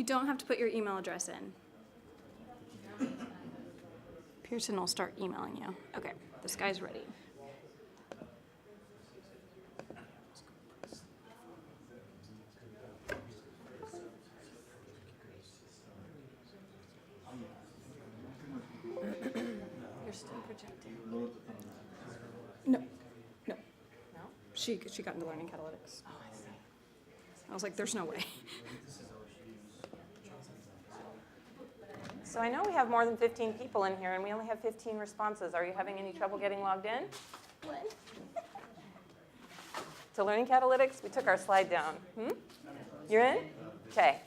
You don't have to put your email address in. Pearson will start emailing you. Okay, this guy's ready. You're still projecting. No. No? She got into Learning Catalytics. Oh, I see. I was like, there's no way. So I know we have more than 15 people in here, and we only have 15 responses. Are you having any trouble getting logged in? What? To Learning Catalytics, we took our slide down. You're in? Okay.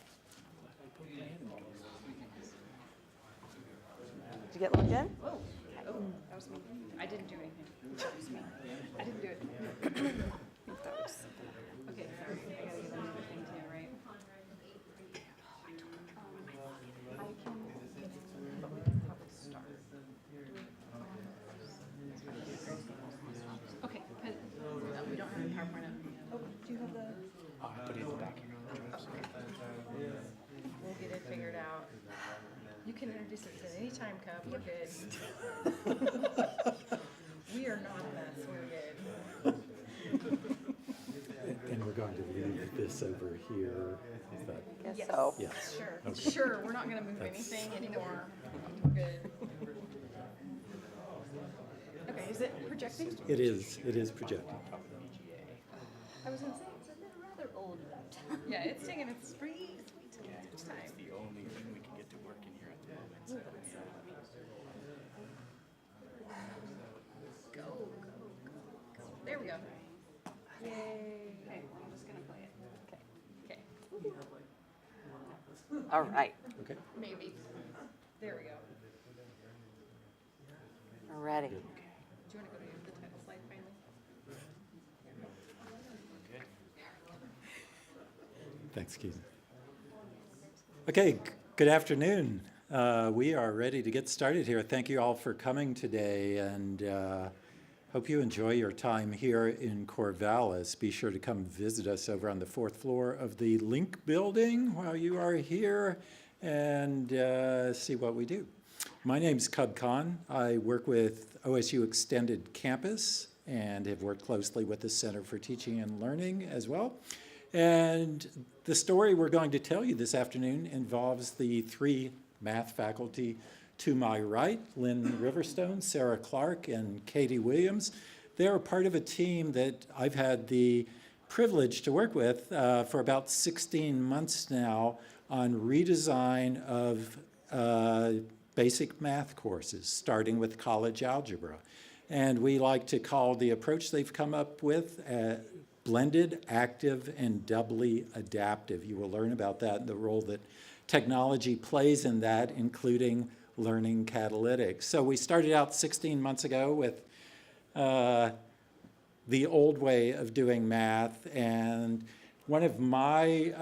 Did you get logged in? Oh, that was me. I didn't do anything. That was me. I didn't do it. Okay, sorry. I gotta give another thing to you, right? Okay, we don't have a PowerPoint up. Oh, do you have the? I put it in the back. We'll get it figured out. You can introduce it at any time, Cub. We're good. We are not a mess. We're good. And we're going to leave this over here. Is that? Guess Yes. so. Yes. Sure. Okay. Sure. We're not going to move anything anymore. We're good. Okay. Is it projecting? It is. It is projected. I was going to say it's rather old. Yeah, it's taking its sweet time. The only thing we can get to work in here at the moment. Go. There we go. Yay. Okay, I'm just going to play it. Okay. Okay. All right. Okay. Maybe. There we go. We're ready. Do you want to go to the title slide finally? Thanks, Keith. Okay, good afternoon. We are ready to get started here. Thank you all for coming today, and hope you enjoy your time here in Corvallis. Be sure to come visit us over on the 4th floor of the Link building while you are here and see what we do. My name's Kahn. I work with OSU Extended Campus and have worked closely with the Center for Teaching and Learning as well. And the story we're going to tell you this afternoon involves the 3 math faculty to my right, Lynn Riverstone, Sarah Clark, and Katie Williams. They're part of a team that I've had the privilege to work with for about 16 months now on redesign of basic math courses, starting with college algebra. And we like to call the approach they've come up with blended, active, and doubly adaptive. You will learn about that and the role that technology plays in that, including Learning Catalytics. So we started out 16 months ago with the old way of doing math, and one of my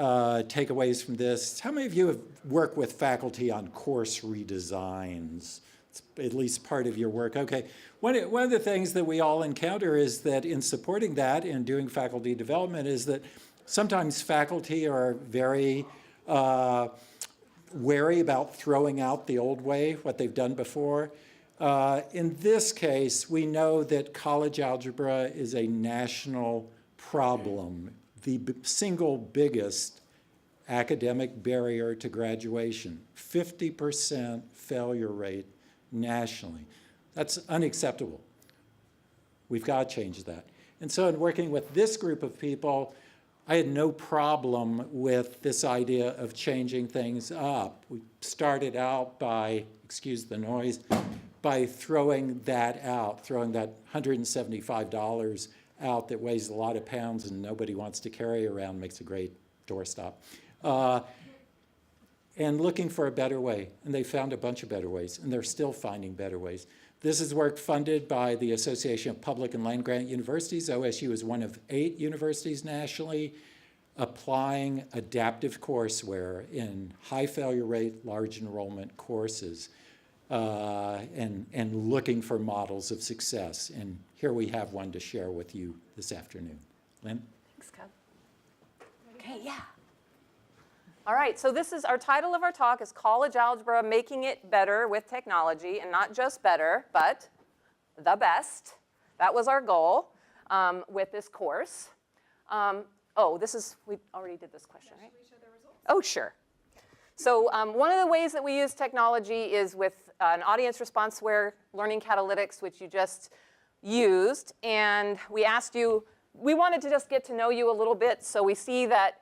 takeaways from this, how many of you have worked with faculty on course redesigns? It's at least part of your work. Okay, one of the things that we all encounter is that in supporting that and doing faculty development is that sometimes faculty are very wary about throwing out the old way, what they've done before. In this case, we know that college algebra is a national problem, the single biggest academic barrier to graduation, 50% failure rate nationally. That's unacceptable. We've got to change that. And so in working with this group of people, I had no problem with this idea of changing things up. We started out by, excuse the noise, by throwing that out, throwing that $175 out that weighs a lot of pounds and nobody wants to carry around, makes a great doorstop. And looking for a better way. And they found a bunch of better ways, and they're still finding better ways. This is work funded by the Association of Public and Land-Grant Universities. OSU is one of 8 universities nationally applying adaptive courseware in high failure rate, large enrollment courses, and looking for models of success. And here we have one to share with you this afternoon. Lynn? Thanks, Cub. Okay, yeah. All right, so this is our title of our talk is College Algebra, Making It Better with Technology, and not just better, but the best. That was our goal with this course. We already did this question, right? Should we show the results? Oh, sure. So one of the ways that we use technology is with an audience responseware, Learning Catalytics, which you just used. And we asked you, we wanted to just get to know you a little bit. So we see that,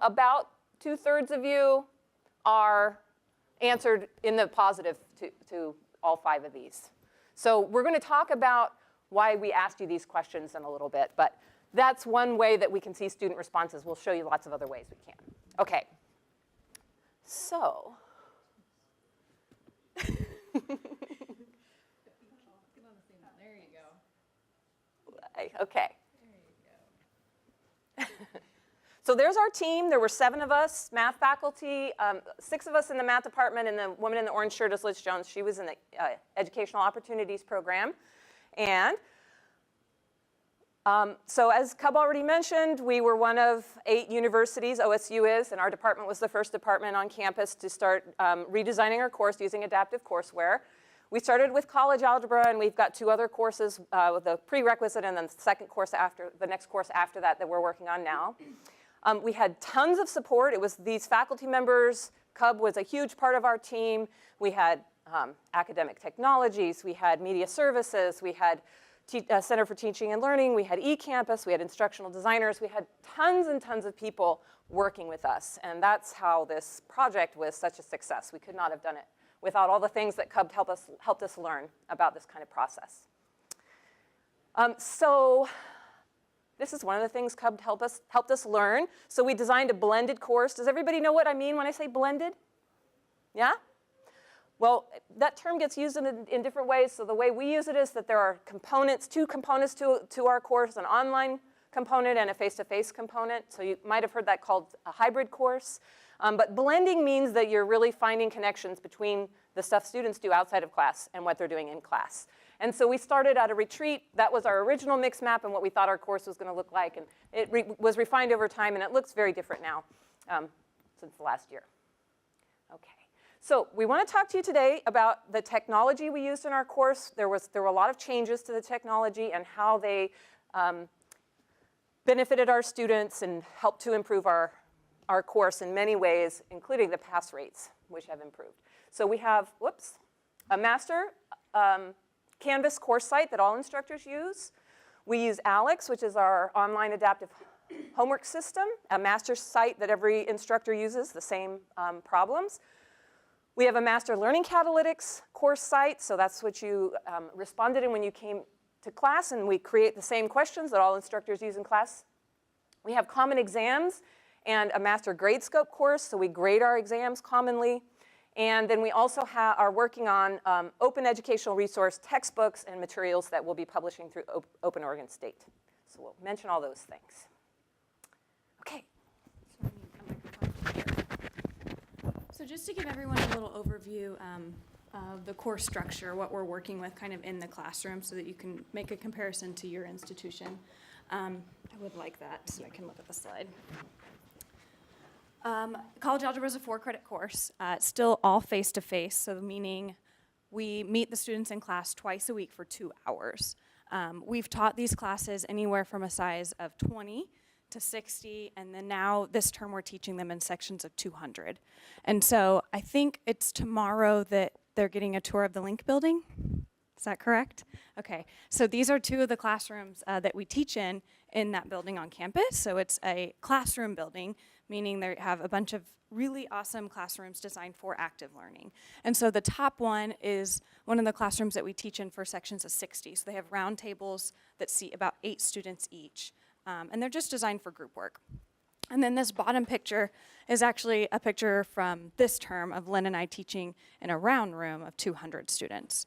about 2/3 of you are answered in the positive to all 5 of these. So we're going to talk about why we asked you these questions in a little bit. But that's one way that we can see student responses. We'll show you lots of other ways we can. OK. So. There you go. OK. So there's our team. There were 7 of us, math faculty, 6 of us in the math department, and the woman in the orange shirt is Liz Jones. She was in the Educational Opportunities program. And so as Cub already mentioned, we were one of 8 universities, OSU is, and our department was the first department on campus to start redesigning our course using adaptive courseware. We started with college algebra, and we've got 2 other courses with a prerequisite and then the next course after that we're working on now. We had tons of support. It was these faculty members. Cub was a huge part of our team. We had academic technologies. We had media services. We had Center for Teaching and Learning. We had eCampus. We had instructional designers. We had tons and tons of people working with us. And that's how this project was such a success. We could not have done it without all the things that Cub helped us learn about this kind of process. So this is one of the things Cub helped us learn. So we designed a blended course. Does everybody know what I mean when I say blended? Yeah? Well, that term gets used in different ways. So the way we use it is that there are components, 2 components to our course, an online component and a face-to-face component. So you might have heard that called a hybrid course. But blending means that you're really finding connections between the stuff students do outside of class and what they're doing in class. And so we started at a retreat. That was our original mix map and what we thought our course was going to look like. And it was refined over time, and it looks very different now since the last year. OK. So we want to talk to you today about the technology we used in our course. There were a lot of changes to the technology and how they benefited our students and helped to improve our course in many ways, including the pass rates, which have improved. So we have, a master Canvas course site that all instructors use. We use ALEKS, which is our online adaptive homework system, a master site that every instructor uses, the same problems. We have a master Learning Catalytics course site, so that's what you responded in when you came to class, and we create the same questions that all instructors use in class. We have common exams and a master grade scope course, so we grade our exams commonly. And then we also are working on open educational resource textbooks and materials that we'll be publishing through Open Oregon State. So we'll mention all those things. OK. So just to give everyone a little overview of the course structure, what we're working with kind of in the classroom so that you can make a comparison to your institution. I would like that so I can look at the slide. College Algebra is a 4-credit course. It's still all face-to-face, so meaning we meet the students in class twice a week for 2 hours. We've taught these classes anywhere from a size of 20 to 60, and then now this term we're teaching them in sections of 200. And so I think it's tomorrow that they're getting a tour of the Link building. Is that correct? Okay, so these are 2 of the classrooms that we teach in that building on campus. So it's a classroom building, meaning they have a bunch of really awesome classrooms designed for active learning. And so the top one is one of the classrooms that we teach in for sections of 60. So they have round tables that seat about 8 students each. And they're just designed for group work. And then this bottom picture is actually a picture from this term of Lynn and I teaching in a round room of 200 students.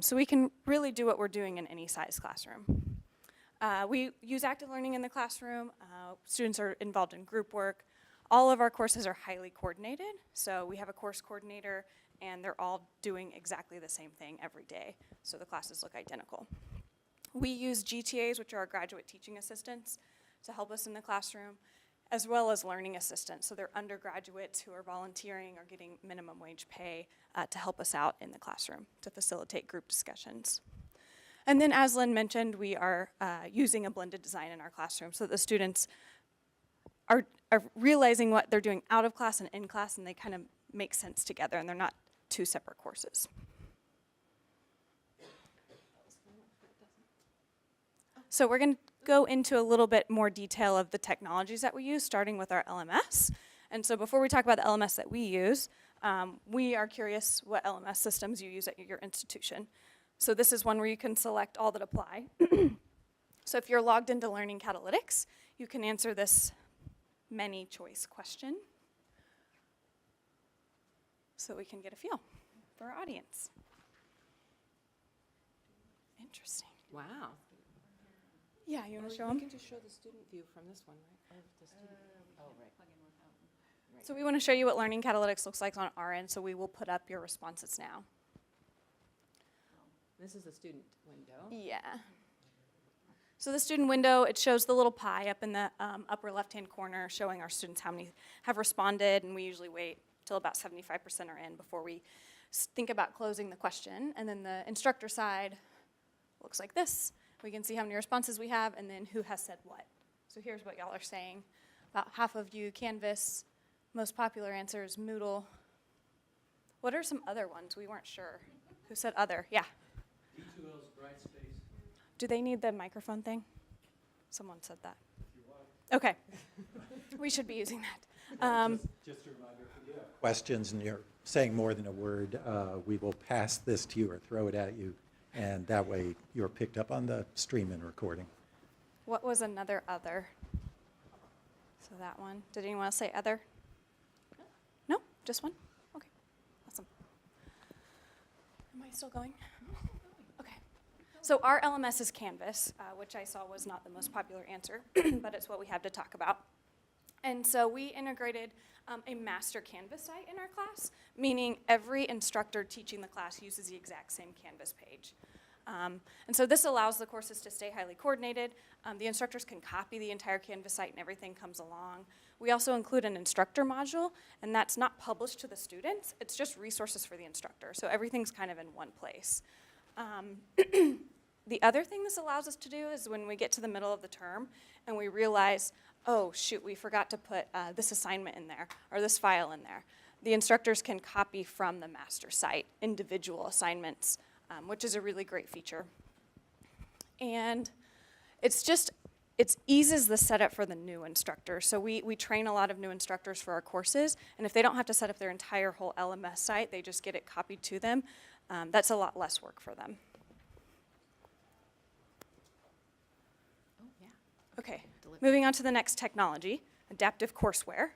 So we can really do what we're doing in any size classroom. We use active learning in the classroom. Students are involved in group work. All of our courses are highly coordinated. So we have a course coordinator, and they're all doing exactly the same thing every day. So the classes look identical. We use GTAs, which are our graduate teaching assistants, to help us in the classroom. as well as learning assistants. So they're undergraduates who are volunteering or getting minimum wage pay to help us out in the classroom to facilitate group discussions. And then, as Lynn mentioned, we are using a blended design in our classroom so that the students are realizing what they're doing out of class and in class, and they kind of make sense together, and they're not two separate courses. So we're going to go into a little bit more detail of the technologies that we use, starting with our LMS. And so before we talk about the LMS that we use, we are curious what LMS systems you use at your institution. So this is one where you can select all that apply. So if you're logged into Learning Catalytics, you can answer this many choice question so we can get a feel for our audience. Interesting. Wow. Yeah, you want to show them? You can just show the student view from this one, right? Or the student. Oh, right. So we want to show you what Learning Catalytics looks like on our end, so we will put up your responses now. This is the student window. Yeah. So the student window, it shows the little pie up in the upper left-hand corner showing our students how many have responded, and we usually wait till about 75% are in before we think about closing the question. And then the instructor side looks like this. We can see how many responses we have and then who has said what. So here's what y'all are saying. About half of you, Canvas. Most popular answer is Moodle. What are some other ones? We weren't sure. Who said other? Yeah. D2L's Brightspace. Do they need the microphone thing? Someone said that. Okay. We should be using that. Just a reminder, if you have questions and you're saying more than a word, we will pass this to you or throw it at you, and that way you're picked up on the stream and recording. What was another other? So that one. Did anyone else say other? No? Just one? Okay. Awesome. Am I still going? Okay. So our LMS is Canvas, which I saw was not the most popular answer, but it's what we have to talk about. And so we integrated a master Canvas site in our class, meaning every instructor teaching the class uses the exact same Canvas page. And so this allows the courses to stay highly coordinated. The instructors can copy the entire Canvas site and everything comes along. We also include an instructor module, and that's not published to the students. It's just resources for the instructor. So everything's kind of in one place. The other thing this allows us to do is when we get to the middle of the term and we realize, oh, shoot, we forgot to put this assignment in there or this file in there. The instructors can copy from the master site individual assignments, which is a really great feature. And it eases the setup for the new instructor. So we train a lot of new instructors for our courses, and if they don't have to set up their entire whole LMS site, they just get it copied to them. That's a lot less work for them. Oh, yeah. Okay, moving on to the next technology, adaptive courseware.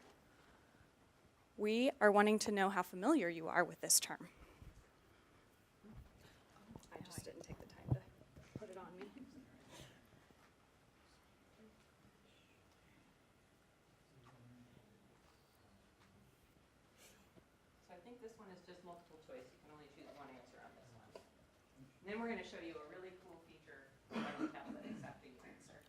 We are wanting to know how familiar you are with this term. I just didn't take the time to put it on me. So I think this one is just multiple choice. You can only choose one answer on this one. And then we're going to show you a really cool feature of Learning Catalytics after you answer.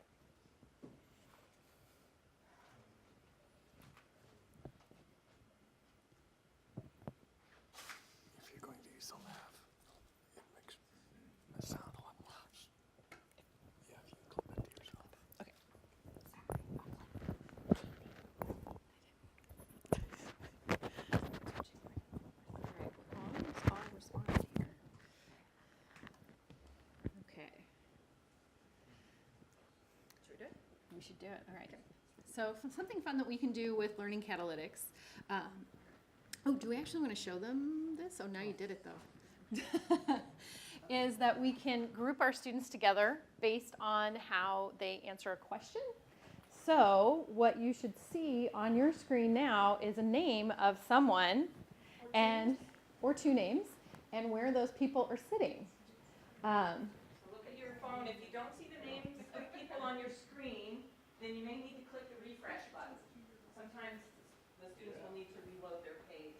If you're going to use the lav, it makes the sound a lot worse. Yeah, if you clip it to yourself. Okay. Okay. We should do it. All right. So something fun that we can do with Learning Catalytics. Oh, do we actually want to show them this? Oh, now you did it though. Is that we can group our students together based on how they answer a question. So what you should see on your screen now is a name of someone or two names and where those people are sitting. So look at your phone. If you don't see the names of people on your screen, then you may need to click the refresh button. Sometimes the students will need to reload their page.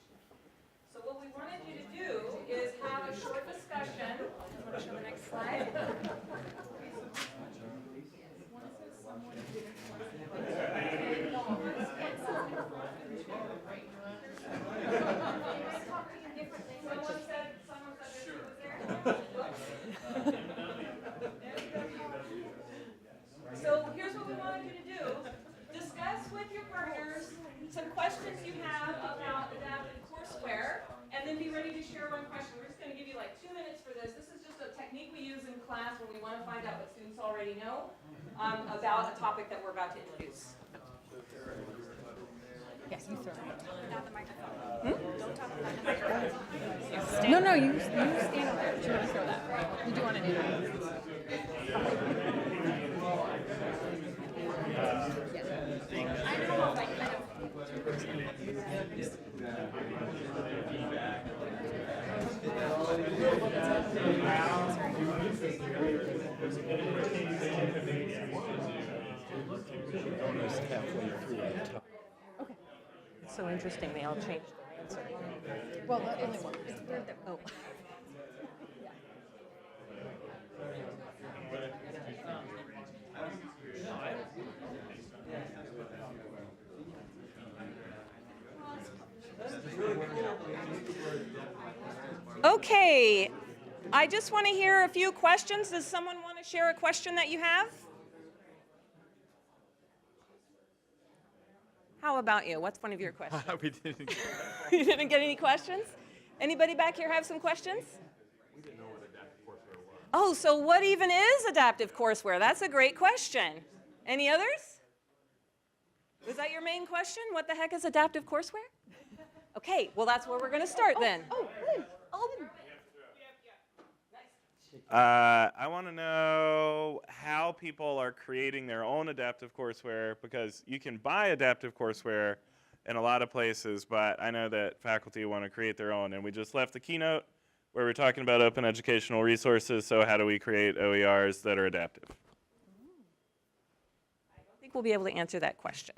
So what we wanted you to do is have a short discussion. Want to show the next slide? class when we want to find out what students already know about a topic that we're about to introduce. Yes, you throw it. Without the microphone. Don't talk about the microphone. No, you stand over there. You want to throw that. You do want to do that. I don't know if I kind of. Almost halfway through the talk. It's so interesting, they all changed their answer. Well, the only one. It's weird that. Oh. Okay, I just want to hear a few questions. Does someone want to share a question that you have? How about you? What's one of your questions? We didn't. You didn't get any questions? Anybody back here have some questions? We didn't know what adaptive courseware was. Oh, so what even is adaptive courseware? That's a great question. Any others? Was that your main question? What the heck is adaptive courseware? Okay, well, that's where we're going to start then. I want to know how people are creating their own adaptive courseware, because you can buy adaptive courseware in a lot of places, but I know that faculty want to create their own. And we just left the keynote where we're talking about open educational resources, so how do we create OERs that are adaptive? I don't think we'll be able to answer that question.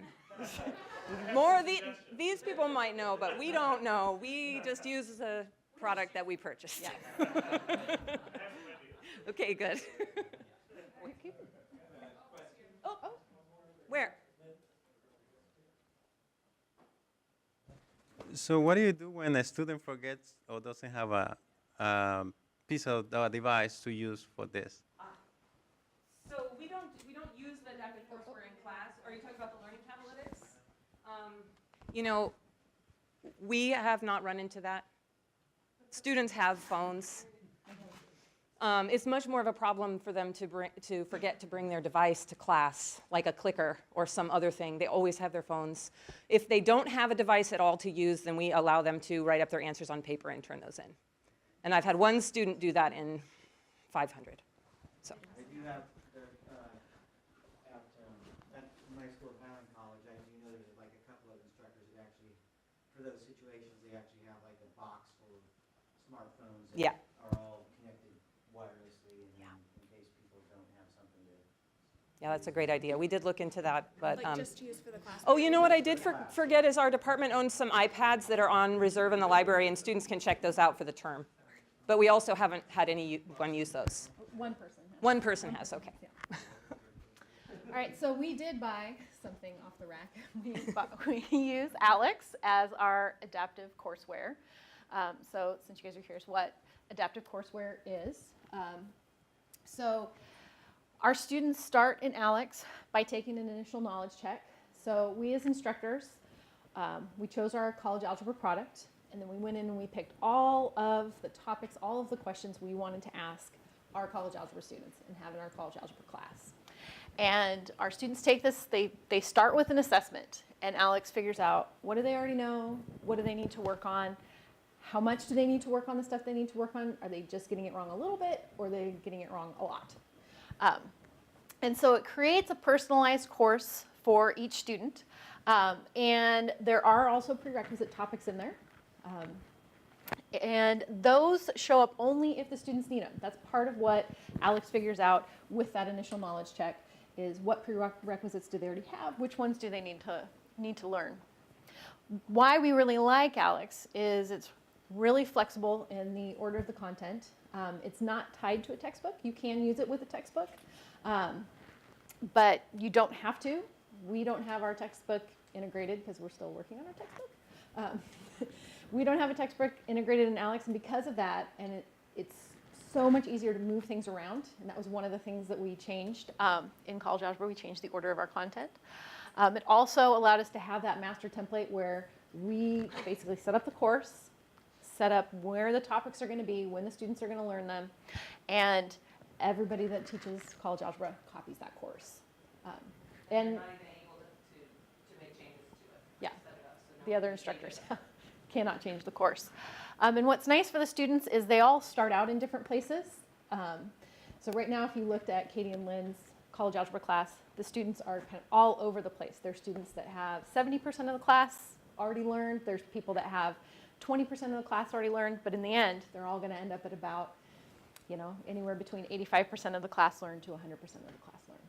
These people might know, but we don't know. We just use a product that we purchased. Okay, good. Oh, where? So what do you do when a student forgets or doesn't have a piece of a device to use for this? So we don't use the adaptive courseware in class. Are you talking about the Learning Catalytics? You know, we have not run into that. Students have phones. It's much more of a problem for them to forget to bring their device to class, like a clicker or some other thing. They always have their phones. If they don't have a device at all to use, then we allow them to write up their answers on paper and turn those in. And I've had one student do that in 500. So. I do have, at my school, Kahn College, I do know that like a couple of instructors that actually, for those situations, they actually have like a box full of smartphones that are all connected wirelessly, and in case people don't have something to. Yeah, that's a great idea. We did look into that, but. Like just to use for the class. Oh, you know what I did forget is our department owns some iPads that are on reserve in the library, and students can check those out for the term. But we also haven't had anyone use those. One person. One person has, okay. All right, so we did buy something off the rack. We use ALEKS as our adaptive courseware. So since you guys are curious what adaptive courseware is, so our students start in ALEKS by taking an initial knowledge check. So we as instructors, we chose our college algebra product, and then we went in and we picked all of the topics, all of the questions we wanted to ask our college algebra students and have in our college algebra class. And our students take this, they start with an assessment, and ALEKS figures out what do they already know, what do they need to work on, how much do they need to work on the stuff they need to work on, are they just getting it wrong a little bit, or are they getting it wrong a lot? And so it creates a personalized course for each student, and there are also prerequisite topics in there. And those show up only if the students need them. That's part of what ALEKS figures out with that initial knowledge check, is what prerequisites do they already have, which ones do they need to learn. Why we really like ALEKS is it's really flexible in the order of the content. It's not tied to a textbook. You can use it with a textbook, but you don't have to. We don't have our textbook integrated because we're still working on our textbook. We don't have a textbook integrated in ALEKS, and because of that, and it's so much easier to move things around, and that was one of the things that we changed in College Algebra. We changed the order of our content. It also allowed us to have that master template where we basically set up the course, set up where the topics are going to be, when the students are going to learn them, and everybody that teaches college algebra copies that course. And Not even able to make changes to it. Yeah. Set it up, so the no other one can change instructors it. cannot change the course. And what's nice for the students is they all start out in different places. So right now, if you looked at Katie and Lynn's college algebra class, the students are kind of all over the place. There's students that have 70% of the class already learned. There's people that have 20% of the class already learned. But in the end, they're all going to end up at about, anywhere between 85% of the class learned to 100% of the class learned.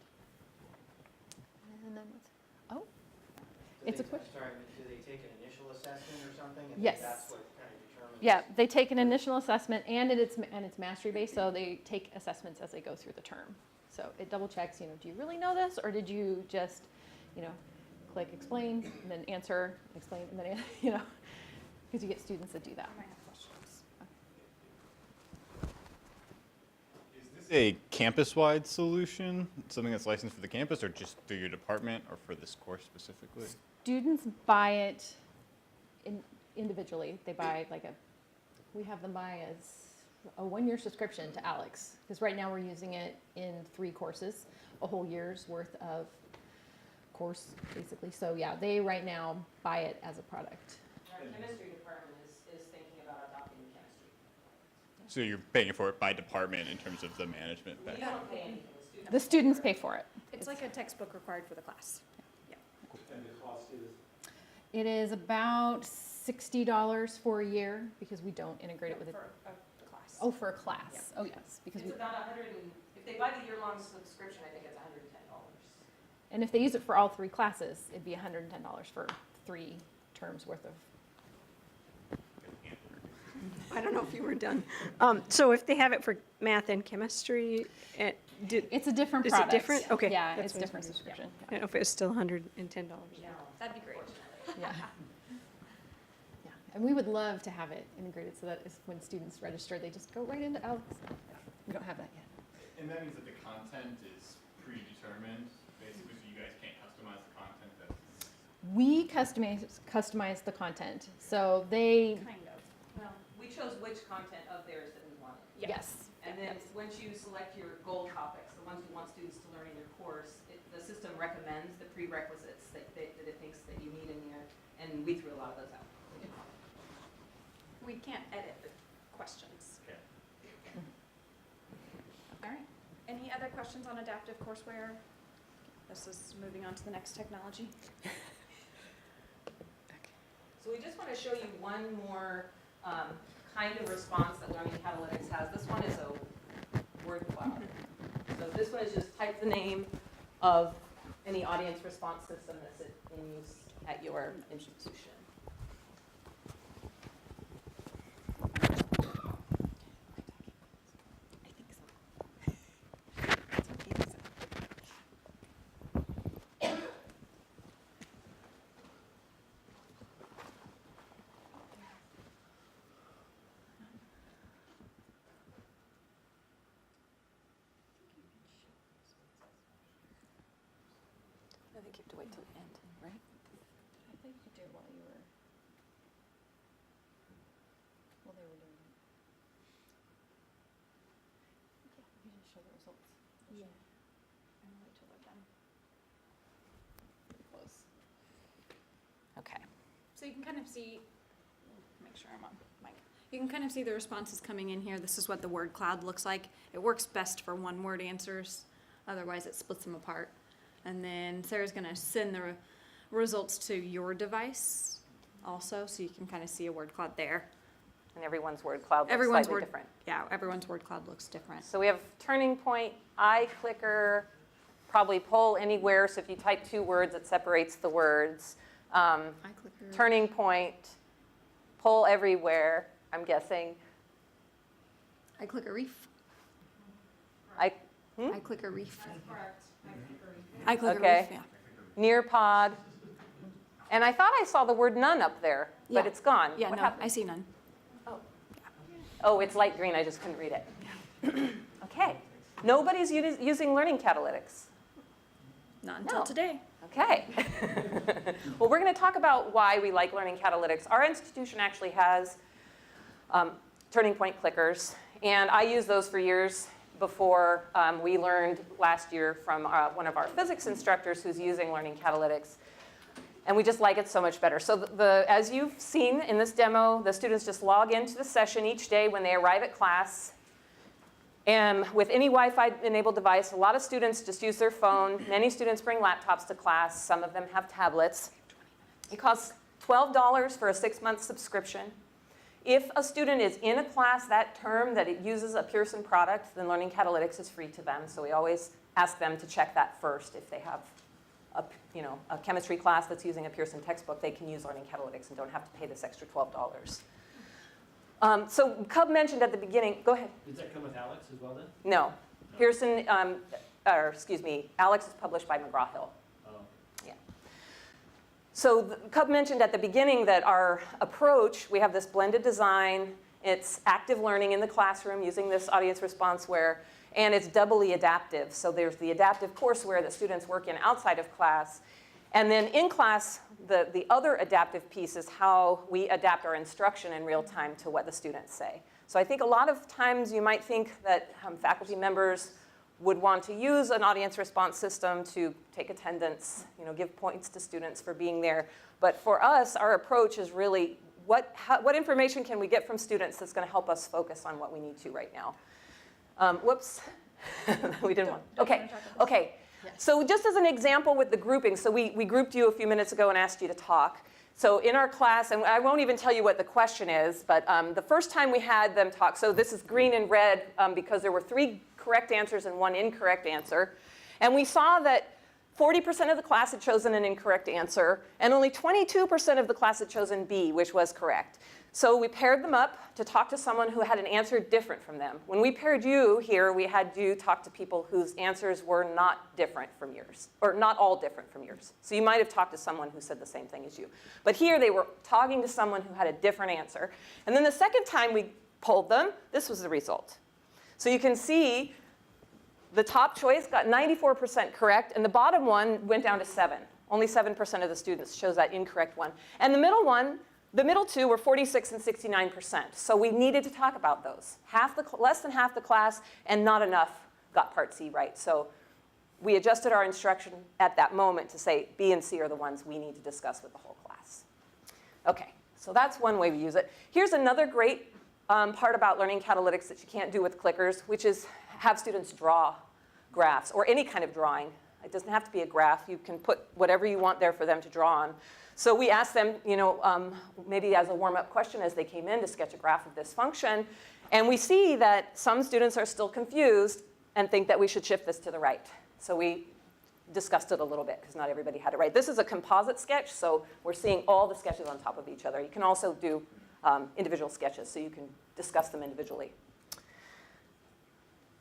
And then it's a quick. Sorry, do they take an initial assessment or something? And Yes. That's what kind of determines. Yeah, they take an initial assessment, and it's mastery based, so they take assessments as they go through the term. So it double checks, do you really know this, or did you just, click explain and then answer, explain and then because you get students that do that. I might have questions. Is this a campus-wide solution, something that's licensed for the campus, or just through your department, or for this course specifically? Students buy it individually. They buy we have them buy a 1-year subscription to ALEKS, because right now we're using it in 3 courses, a whole year's worth of course, basically. So yeah, they right now buy it as a product. Our chemistry department is thinking about adopting chemistry. So you're paying for it by department in terms of the management? We don't pay anything, the students. The students pay for it. It's like a textbook required for the class. And the cost is? It is about $60 for a year, because we don't integrate it with it. For the class. Oh, for a class. Yeah. Oh, yes, because It's about if they buy the year-long subscription, I think it's $110. and if they use it for all 3 classes, it'd be $110 for 3 terms worth of. I don't know if you were done. So if they have it for math and chemistry, It's a different Is it product. different? Okay, Yeah, that's it's what I was different wondering. subscription. I don't know if it was still $110. That'd be great. Yeah. Yeah, and we would love to have it integrated so that is when students register, they just go right into ALEKS. We don't have that yet. And that means that the content is predetermined, basically, so you guys can't customize the content that's... We customize the content, so they, Kind of. Well, we chose which content of theirs that we wanted. yes. And then once you select your goal topics, the ones you want students to learn in your course, the system recommends the prerequisites that it thinks that you need in there, and we threw a lot of those out. We can't edit the questions. Okay. All right. Any other questions on adaptive courseware? This is moving on to the next technology. So we just want to show you one more kind of response that Learning Catalytics has. This one is a word cloud. So this one is just type the name of any audience response system that's in use at your institution. I think you have to wait till the end, right? I think you could do it while they were doing it. Yeah, you can just show the results. Yeah. I'm gonna wait till they're done. Close. Okay. So you can kind of see, make sure I'm on mic. You can kind of see the responses coming in here. This is what the word cloud looks like. It works best for 1-word answers. Otherwise, it splits them apart. And then Sarah's going to send the results to your device also, so you can kind of see a word cloud there. And everyone's word cloud looks Everyone's slightly word, different. yeah, everyone's word cloud looks different. So we have turning point, iClicker, probably poll anywhere. So if you type 2 words, it separates the words. iClicker. Turning point, poll everywhere, I'm guessing. iClicker Reef. Hmm? iClicker Reef. That's correct. iClicker Okay. Reef, yeah. Nearpod. And I thought I saw the word none up there, but Yeah. it's gone. Yeah, What no, happened? I see none. Oh, it's light green, I just couldn't read it. Okay. Nobody's using Learning Catalytics. Not until No. today. Okay. Well, we're going to talk about why we like Learning Catalytics. Our institution actually has turning point clickers, and I used those for years before. We learned last year from one of our physics instructors who's using Learning Catalytics. And we just like it so much better. So as you've seen in this demo, the students just log into the session each day when they arrive at class. And with any Wi-Fi enabled device, a lot of students just use their phone. Many students bring laptops to class. Some of them have tablets. It costs $12 for a 6-month subscription. If a student is in a class that term that it uses a Pearson product, then Learning Catalytics is free to them. So we always ask them to check that first. If they have a chemistry class that's using a Pearson textbook, they can use Learning Catalytics and don't have to pay this extra $12. So Cub mentioned at the beginning, go ahead. Does that come with ALEKS as well then? No. Pearson, ALEKS is published by McGraw-Hill. Oh. Yeah. So Cub mentioned at the beginning that our approach, we have this blended design. It's active learning in the classroom using this audience responseware, and it's doubly adaptive. So there's the adaptive courseware that students work in outside of class. And then in class, the other adaptive piece is how we adapt our instruction in real time to what the students say. So I think a lot of times you might think that faculty members would want to use an audience response system to take attendance, give points to students for being there. But for us, our approach is really what information can we get from students that's going to help us focus on what we need to right now. Whoops. We didn't want. Okay. Yes. So just as an example with the grouping, so we grouped you a few minutes ago and asked you to talk. So in our class, and I won't even tell you what the question is, but the first time we had them talk, so this is green and red because there were 3 correct answers and 1 incorrect answer. And we saw that 40% of the class had chosen an incorrect answer, and only 22% of the class had chosen B, which was correct. So we paired them up to talk to someone who had an answer different from them. When we paired you here, we had you talk to people whose answers were not different from yours, or not all different from yours. So you might have talked to someone who said the same thing as you. But here they were talking to someone who had a different answer. And then the second time we polled them, this was the result. So you can see the top choice got 94% correct, and the bottom one went down to 7. Only 7% of the students chose that incorrect one. And the middle 2 were 46 and 69%. So we needed to talk about those. Less than half the class and not enough got part C right. So we adjusted our instruction at that moment to say B and C are the ones we need to discuss with the whole class. Okay, so that's one way we use it. Here's another great part about Learning Catalytics that you can't do with clickers, which is have students draw graphs or any kind of drawing. It doesn't have to be a graph. You can put whatever you want there for them to draw on. So we asked them, maybe as a warm-up question as they came in to sketch a graph of this function. And we see that some students are still confused and think that we should shift this to the right. So we discussed it a little bit because not everybody had it right. This is a composite sketch, so we're seeing all the sketches on top of each other. You can also do individual sketches, so you can discuss them individually.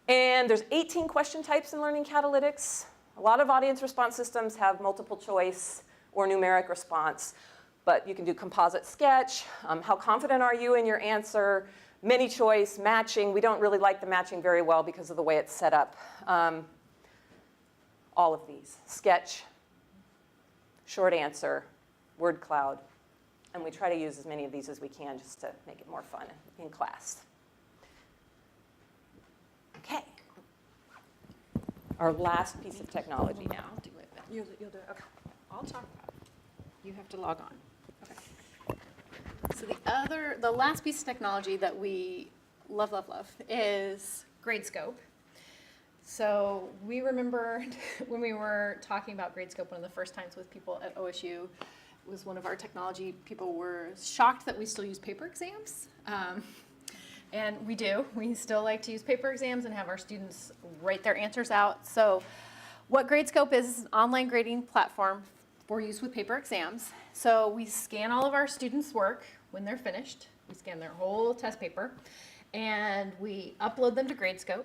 And there's 18 question types in Learning Catalytics. A lot of audience response systems have multiple choice or numeric response, but you can do composite sketch. How confident are you in your answer? Many choice, matching. We don't really like the matching very well because of the way it's set up. All of these. Sketch, short answer, word cloud. And we try to use as many of these as we can just to make it more fun in class. Okay. Our last piece of technology now. I'll do it then. You'll do it, okay. I'll talk about it. You have to log on. Okay. So the last piece of technology that we love is GradeScope. So we remember when we were talking about GradeScope one of the first times with people at OSU, it was one of our technology people were shocked that we still use paper exams. And we do. We still like to use paper exams and have our students write their answers out. So what GradeScope is an online grading platform for use with paper exams. So we scan all of our students' work when they're finished. We scan their whole test paper, and we upload them to GradeScope.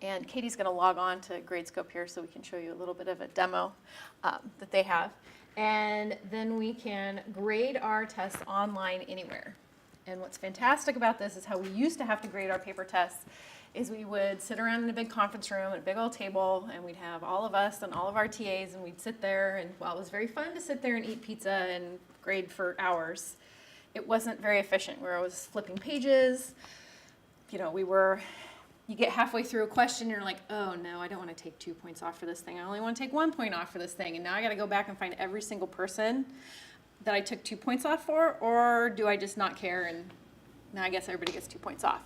And Katie's going to log on to GradeScope here so we can show you a little bit of a demo that they have. And then we can grade our tests online anywhere. And what's fantastic about this is how we used to have to grade our paper tests is we would sit around in a big conference room at a big old table, and we'd have all of us and all of our TAs, and we'd sit there, and while it was very fun to sit there and eat pizza and grade for hours, it wasn't very efficient. We were always flipping pages. We were you get halfway through a question, and you're like, oh no, I don't want to take 2 points off for this thing. I only want to take 1 point off for this thing. And now I got to go back and find every single person that I took 2 points off for, or do I just not care and now I guess everybody gets 2 points off.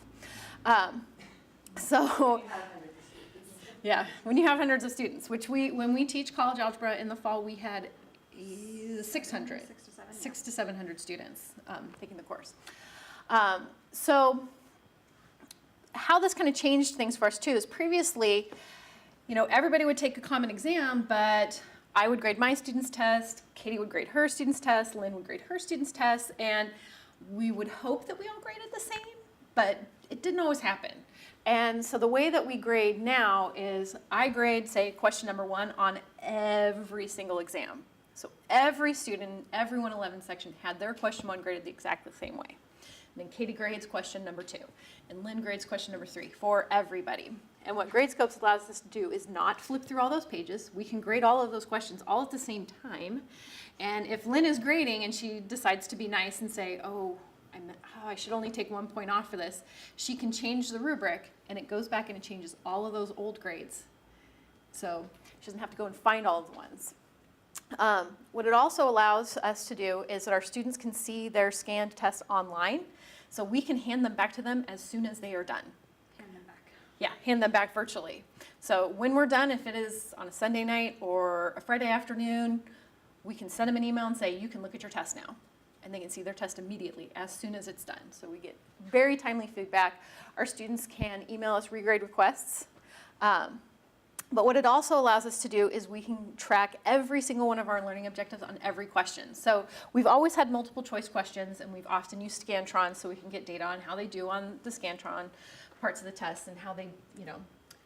Yeah, when you have hundreds of students, which when we teach college algebra in the fall, we had 600, 600 to 700 students taking the course. So how this kind of changed things for us too is previously, you know, everybody would take a common exam, but I would grade my students' test, Katie would grade her students' test, Lynn would grade her students' tests, and we would hope that we all graded the same, but it didn't always happen. And so the way that we grade now is I grade, say, question number 1 on every single exam. So every student, every 111 section had their question 1 graded the exact same way. And then Katie grades question number 2, and Lynn grades question number 3 for everybody. And what Gradescopes allows us to do is not flip through all those pages. We can grade all of those questions all at the same time. And if Lynn is grading and she decides to be nice and say, oh, I should only take 1 point off for this, she can change the rubric, and it goes back and it changes all of those old grades. So she doesn't have to go and find all of the ones. What it also allows us to do is that our students can see their scanned tests online, so we can hand them back to them as soon as they are done. Hand them back. Yeah, hand them back virtually. So when we're done, if it is on a Sunday night or a Friday afternoon, we can send them an email and say, you can look at your test now. And they can see their test immediately as soon as it's done. So we get very timely feedback. Our students can email us regrade requests. But what it also allows us to do is we can track every single one of our learning objectives on every question. So we've always had multiple choice questions, and we've often used Scantron so we can get data on how they do on the Scantron parts of the test and how they, you know,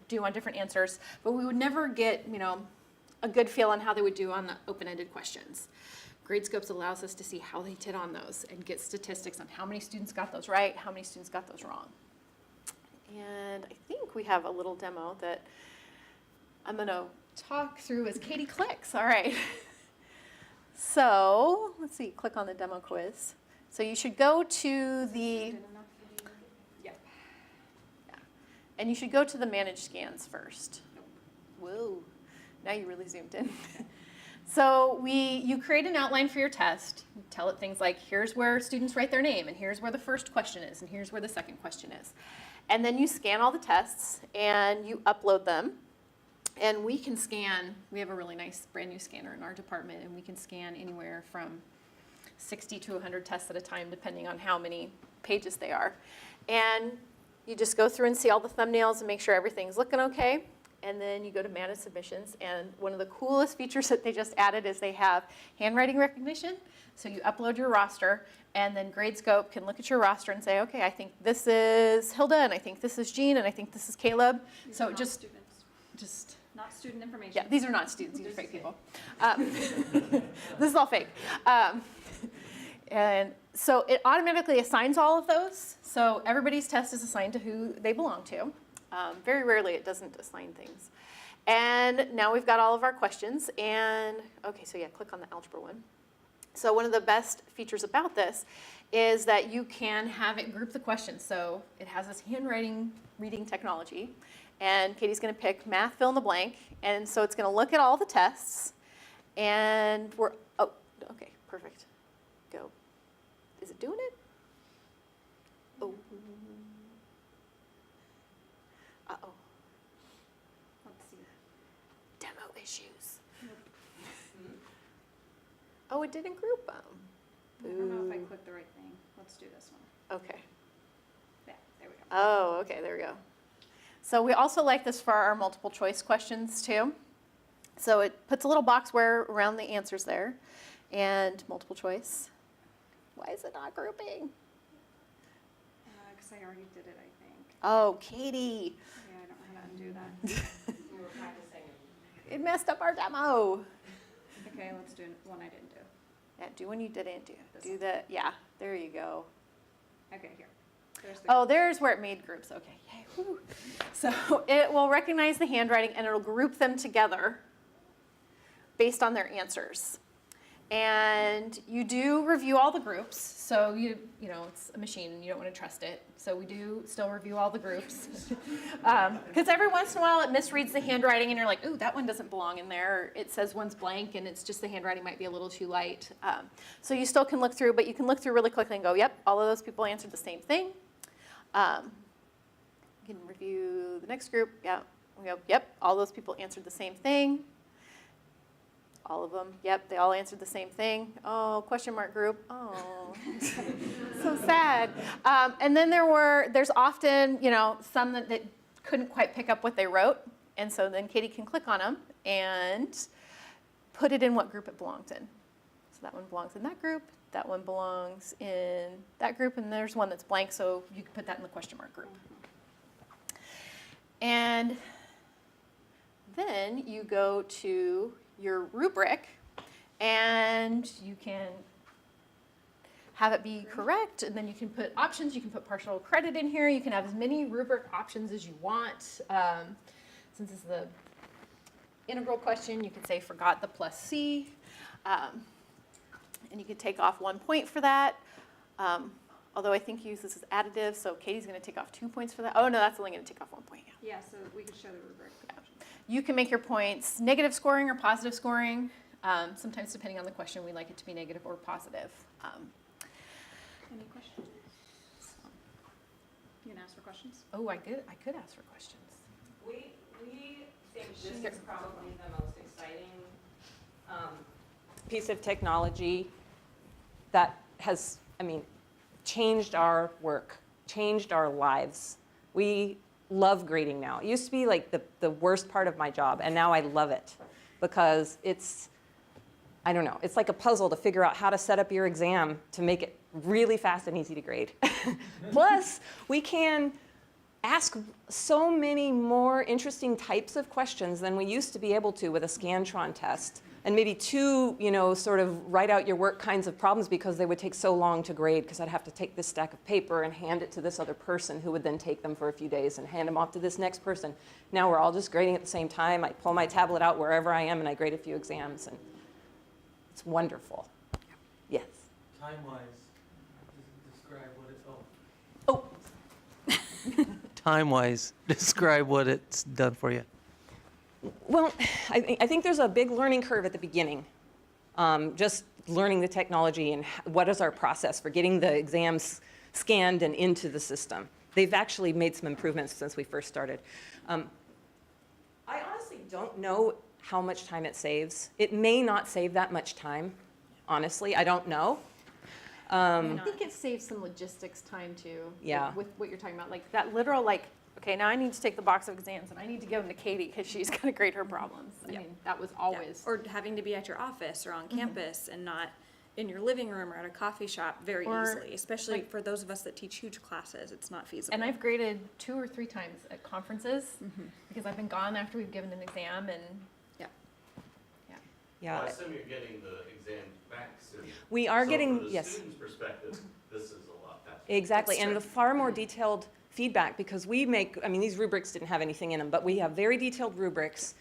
do on different answers. But we would never get, you know, a good feel on how they would do on the open-ended questions. Gradescopes allows us to see how they did on those and get statistics on how many students got those right, how many students got those wrong. And I think we have a little demo that I'm going to talk through as Katie clicks. All right. So let's see, click on the demo quiz. So you should go to the, yeah. And you should go to the manage scans first. Whoa, now you really zoomed in. So you create an outline for your test. You tell it things like, here's where students write their name, and here's where the first question is, and here's where the second question is. And then you scan all the tests, and you upload them. And we can scan, we have a really nice brand new scanner in our department, and we can scan anywhere from 60 to 100 tests at a time, depending on how many pages they are. And you just go through and see all the thumbnails and make sure everything's looking okay. And then you go to manage submissions, and one of the coolest features that they just added is they have handwriting recognition. So you upload your roster, and then Gradescope can look at your roster and say, okay, I think this is Hilda, and I think this is Jean, and I think this is Caleb. These So are not just students. Not student information. yeah, these are not students, these are fake people. This is all fake. And so it automatically assigns all of those. So everybody's test is assigned to who they belong to. Very rarely it doesn't assign things. And now we've got all of our questions. And okay, so yeah, click on the algebra one. So one of the best features about this is that you can have it group the questions. So it has this handwriting reading technology. And Katie's going to pick math fill in the blank. And so it's going to look at all the tests. And we're, oh, okay, perfect. Go. Is it doing it? Oh. Uh-oh. Let's see. Demo issues. Oh, it didn't group them. I don't know if I clicked the right thing. Let's do this one. Okay. Yeah, there we go. Oh, okay, there we go. So we also like this for our multiple choice questions too. So it puts a little box where around the answers there and multiple choice. Why is it not grouping? Because I already did it, I think. Oh, Katie. Yeah, I don't know how to undo that. It messed up our demo. Okay, let's do one I didn't do. Yeah, do one you didn't do. This Do one. the, yeah, there you go. Okay, here. There's the Oh, there's where it made groups. Okay, yay, woo. So it will recognize the handwriting and it'll group them together based on their answers. And you do review all the groups. So you know, it's a machine and you don't want to trust it. So we do still review all the groups. Because every once in a while it misreads the handwriting and you're like, ooh, that one doesn't belong in there. Or it says one's blank and it's just the handwriting might be a little too light. So you still can look through, but you can look through really quickly and go, yep, all of those people answered the same thing. You can review the next group. Yeah, we go, yep, all those people answered the same thing. All of them, yep, they all answered the same thing. Oh, question mark group, oh, so sad. And then there's often, you know, some that couldn't quite pick up what they wrote. And so then Katie can click on them and put it in what group it belongs in. So that one belongs in that group, that one belongs in that group, and there's one that's blank, so you can put that in the question mark group. And then you go to your rubric, and you can have it be correct, and then you can put options, you can put partial credit in here, you can have as many rubric options as you want. Since it's the integral question, you could say forgot the plus C, and you could take off 1 point for that. Although I think you use this as additive, so Katie's going to take off 2 points for that. Oh no, that's only going to take off 1 point. Yeah, so we could show the rubric. Yeah. You can make your points negative scoring or positive scoring. Sometimes depending on the question, we like it to be negative or positive. Any questions? You can ask for questions. Oh, I could ask for questions. We think this is probably the most exciting piece of technology that has, changed our work, changed our lives. We love grading now. It used to be like the worst part of my job, and now I love it because it's, I don't know, it's like a puzzle to figure out how to set up your exam to make it really fast and easy to grade. Plus, we can ask so many more interesting types of questions than we used to be able to with a Scantron test. And maybe two, sort of write out your work kinds of problems because they would take so long to grade because I'd have to take this stack of paper and hand it to this other person who would then take them for a few days and hand them off to this next person. Now we're all just grading at the same time. I pull my tablet out wherever I am and I grade a few exams, and it's wonderful. Yes? Time-wise, describe what it's Time-wise, describe what it's done for you. Well, I think there's a big learning curve at the beginning. Just learning the technology and what is our process for getting the exams scanned and into the system. They've actually made some improvements since we first started. I honestly don't know how much time it saves. It may not save that much time, honestly. I don't know. I think it saves some logistics time too. Yeah. With what you're talking about, like that literal, okay, now I need to take the box of exams and I need to give them to Katie because she's going to grade her problems. I mean, that was always. Or having to be at your office or on campus and not in your living room or at a coffee shop very easily, especially for those of us that teach huge classes. It's not feasible. And I've graded 2 or 3 times at conferences because I've been gone after we've given an exam and. Yeah. Well, I assume you're getting the exam back soon. We are so getting, from the yes. student's perspective, this is a lot faster. Exactly, and the far more detailed feedback, because we make, these rubrics didn't have anything in them, but we have very detailed rubrics.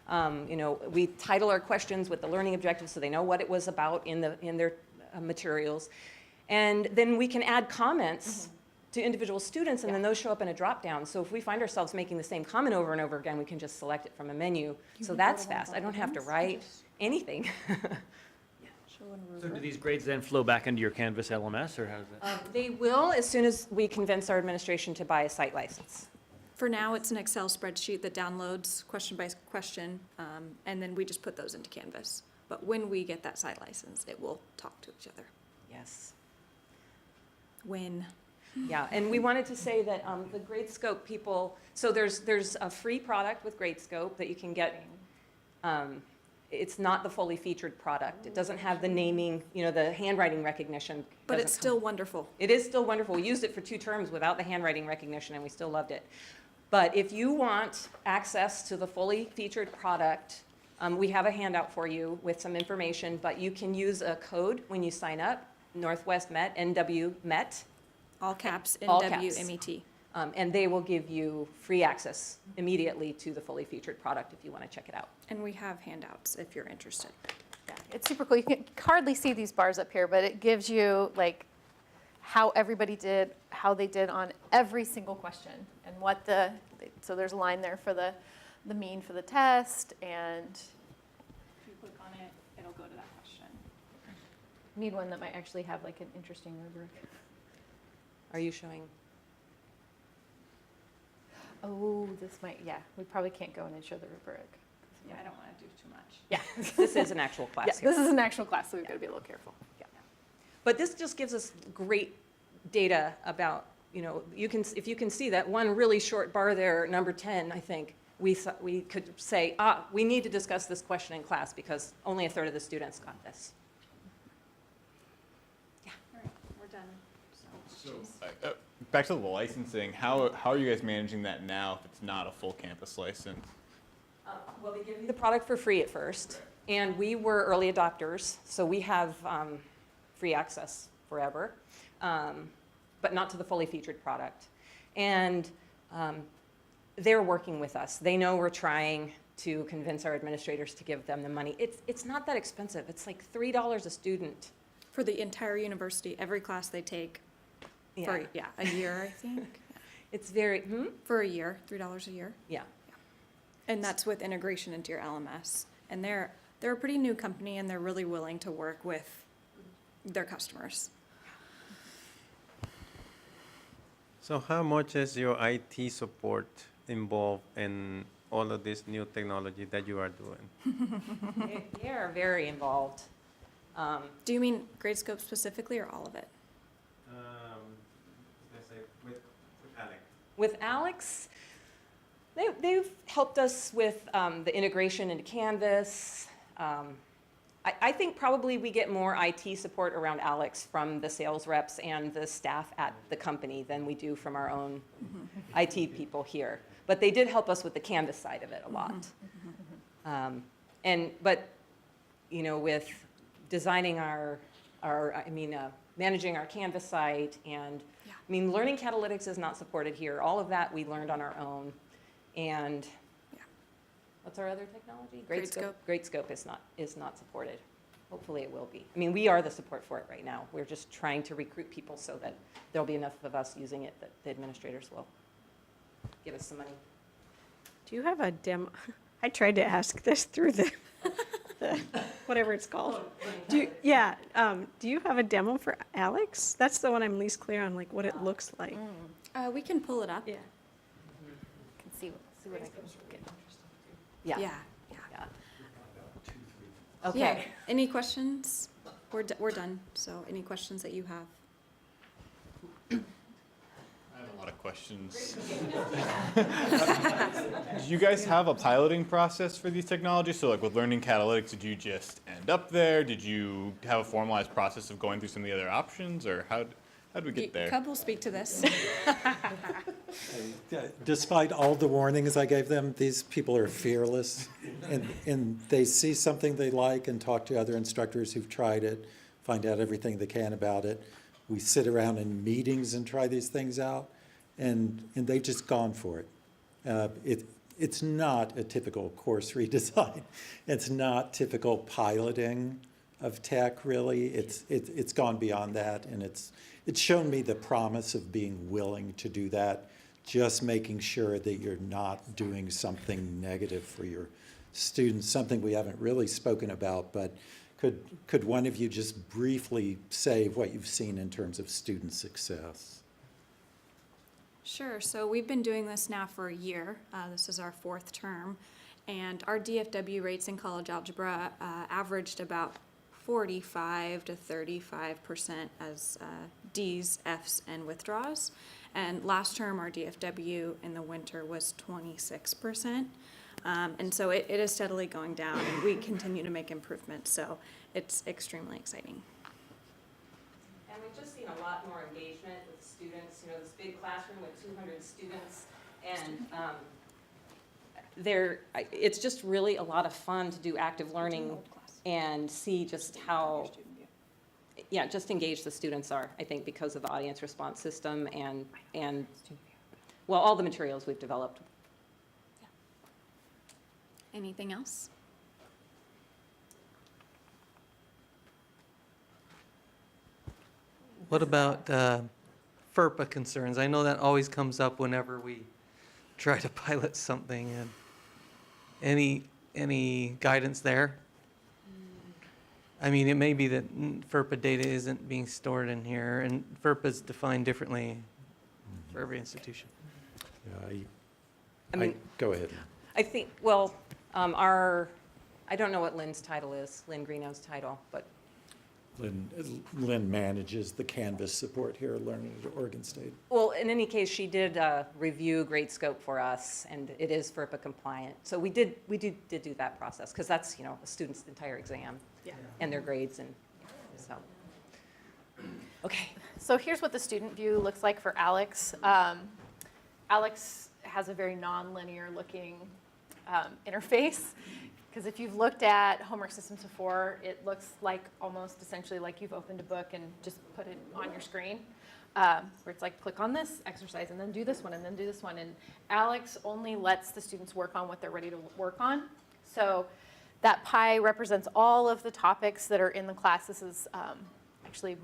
We title our questions with the learning objectives so they know what it was about in their materials. And then we can add comments to individual students, and then those show up in a drop-down. So if we find ourselves making the same comment over and over again, we can just select it from a menu. So that's fast. I don't have to write anything. So do these grades then flow back into your Canvas LMS, or how does that? They will as soon as we convince our administration to buy a site license. For now, it's an Excel spreadsheet that downloads question by question, and then we just put those into Canvas. But when we get that site license, it will talk to each other. Yes. When? Yeah, and we wanted to say that the GradeScope people, so there's a free product with GradeScope that you can get. It's not the fully featured product. It doesn't have the naming, the handwriting recognition. But it's still wonderful. It is still wonderful. We used it for 2 terms without the handwriting recognition, and we still loved it. But if you want access to the fully featured product, we have a handout for you with some information, but you can use a code when you sign up, Northwest Met, NW Met. All caps, All caps. NWMET. And they will give you free access immediately to the fully featured product if you want to check it out. And we have handouts if you're interested. Yeah, it's super cool. You can hardly see these bars up here, but it gives you like how everybody did, how they did on every single question, and what so there's a line there for the mean for the test, and If you click on it, it'll go to that question. need one that might actually have like an interesting rubric. Are you showing? Oh, this might, yeah, we probably can't go in and show the rubric. Yeah, I don't want to do too much. Yeah, this is an actual class Yeah, here. this is an actual class, so we've got to be a little careful. Yeah. But this just gives us great data about, if you can see that one really short bar there, number 10, I think, we could say, we need to discuss this question in class because only a third of the students got this. All right, we're done. So, back to the licensing, how are you guys managing that now if it's not a full campus license? Well, they give you the product for free at first, and we were early adopters, so we have free access forever, but not to the fully featured product. And they're working with us. They know we're trying to convince our administrators to give them the money. It's not that expensive. It's like $3 a student. For the entire university, every class they take for, a year, I think. It's very, For a year, $3 a year. Yeah. And that's with integration into your LMS. And they're a pretty new company, and they're really willing to work with their customers. So how much is your IT support involved in all of this new technology that you are doing? They are very involved. Do you mean Gradescope specifically, or all of it? Let's say with ALEKS. With ALEKS, they've helped us with the integration into Canvas. I think probably we get more IT support around ALEKS from the sales reps and the staff at the company than we do from our own IT people here. But they did help us with the Canvas side of it a lot. But with designing managing our Canvas site, and Learning Catalytics is not supported here. All of that we learned on our own. And what's our other technology? Gradescope. Gradescope is not supported. Hopefully it will be. We are the support for it right now. We're just trying to recruit people so that there'll be enough of us using it that the administrators will give us some money. Do you have a demo? I tried to ask this through the whatever it's called. Do you have a demo for ALEKS? That's the one I'm least clear on, like what it looks like. We can pull it up. Yeah. Can see what I can get. Yeah. Yeah. Okay. Yeah. Any questions? We're done. So any questions that you have? I have a lot of questions. Do you guys have a piloting process for these technologies? So like with Learning Catalytics, did you just end up there? Did you have a formalized process of going through some of the other options, or how did we get there? Cub will speak to this. Despite all the warnings I gave them, these people are fearless, and they see something they like and talk to other instructors who've tried it, find out everything they can about it. We sit around in meetings and try these things out, and they've just gone for it. It's not a typical course redesign. It's not typical piloting of tech, really. It's gone beyond that, and it's shown me the promise of being willing to do that, just making sure that you're not doing something negative for your students, something we haven't really spoken about, but could one of you just briefly say what you've seen in terms of student success? Sure. So we've been doing this now for a year. This is our 4th term. And our DFW rates in college algebra averaged about 45 to 35% as Ds, Fs, and withdraws. And last term, our DFW in the winter was 26%. And so it is steadily going down, and we continue to make improvements. So it's extremely exciting. And we've just seen a lot more engagement with students. This big classroom with 200 students, and it's just really a lot of fun to do active learning and see just how, just engaged the students are, I think, because of the audience response system and all the materials we've developed. Anything else? What about FERPA concerns? I know that always comes up whenever we try to pilot something. And any guidance there? I mean, it may be that FERPA data isn't being stored in here, and FERPA is defined differently for every institution. Yeah, I mean, go ahead. I think, well, I don't know what Lynn's title is, Lynn Greenow's title, but Lynn manages the Canvas support here, Learning at Oregon State. well, in any case, she did review grade scope for us, and it is FERPA compliant. So we did do that process, because that's, you know, a student's entire exam and their grades, and so. Okay. So here's what the student view looks like for ALEKS. ALEKS has a very non-linear looking interface, because if you've looked at homework systems before, it looks like almost essentially like you've opened a book and just put it on your screen, where it's like click on this exercise and then do this one and then do this one. And ALEKS only lets the students work on what they're ready to work on. So that pie represents all of the topics that are in the class. This is actually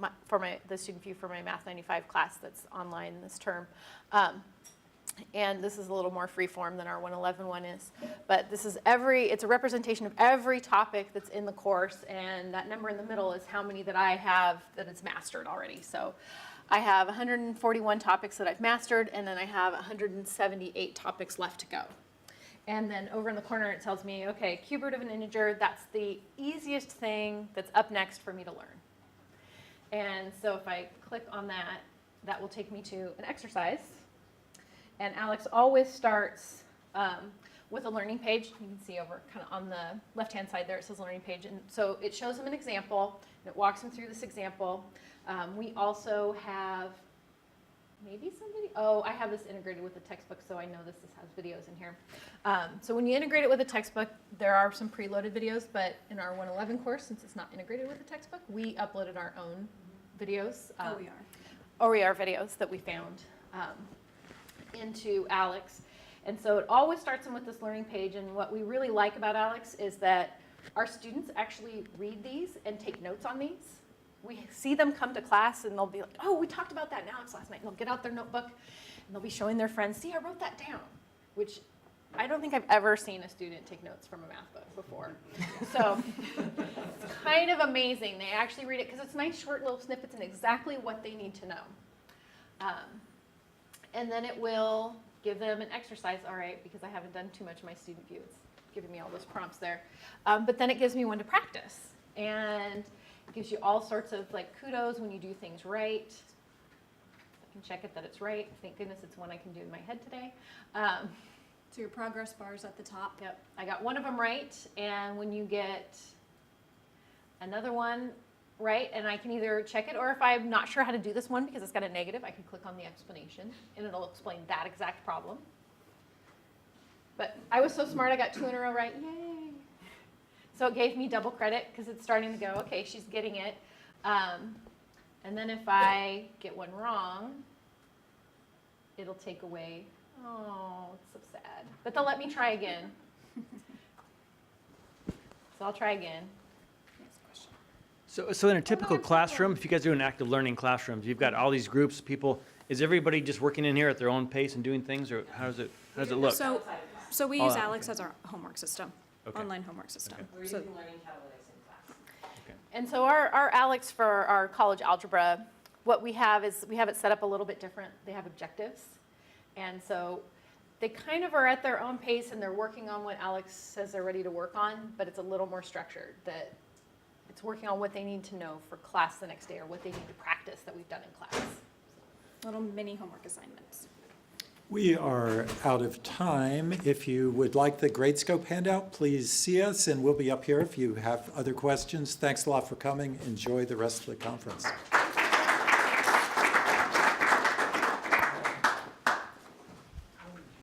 the student view for my Math 95 class that's online this term. And this is a little more freeform than our 111 one is. But this is it's a representation of every topic that's in the course, and that number in the middle is how many that I have that it's mastered already. So I have 141 topics that I've mastered, and then I have 178 topics left to go. And then over in the corner it tells me, okay, cube root of an integer, that's the easiest thing that's up next for me to learn. And so if I click on that, that will take me to an exercise. And ALEKS always starts with a learning page. You can see over kind of on the left-hand side there, it says learning page. And so it shows them an example, and it walks them through this example. We also have maybe somebody, I have this integrated with the textbook, so I know this has videos in here. So when you integrate it with a textbook, there are some preloaded videos, but in our 111 course, since it's not integrated with the textbook, we uploaded our own videos. OER videos that we found into ALEKS. And so it always starts them with this learning page, and what we really like about ALEKS is that our students actually read these and take notes on these. We see them come to class and they'll be like, oh, we talked about that in ALEKS last night. And they'll get out their notebook and they'll be showing their friends, see, I wrote that down, which I don't think I've ever seen a student take notes from a math book before. So it's kind of amazing. They actually read it because it's nice short little snippets and exactly what they need to know. And then it will give them an exercise, all right, because I haven't done too much of my student view. It's giving me all those prompts there. But then it gives me one to practice. And it gives you all sorts of like kudos when you do things right. I can check it that it's right. Thank goodness it's one I can do in my head today. So your progress bars at the top. Yep, I got one of them right. And when you get another one right, and I can either check it, or if I'm not sure how to do this one because it's got a negative, I can click on the explanation and it'll explain that exact problem. But I was so smart, I got 2 in a row right, yay. So it gave me double credit because it's starting to go, okay, she's getting it. And then if I get one wrong, it'll take away, oh, it's so sad. But they'll let me try again. So I'll try again. So in a typical classroom, if you guys do an active learning classrooms, you've got all these groups of people. Is everybody just working in here at their own pace and doing things, or how does it look? So we use ALEKS as our homework system, Okay. online homework system. We're using Learning Catalytics in class. And so our ALEKS for our college algebra, what we have is we have it set up a little bit different. They have objectives. And so they kind of are at their own pace and they're working on what ALEKS says they're ready to work on, but it's a little more structured, that it's working on what they need to know for class the next day or what they need to practice that we've done in class. Little mini homework assignments. We are out of time. If you would like the Gradescope handout, please see us, and we'll be up here if you have other questions. Thanks a lot for coming. Enjoy the rest of the conference.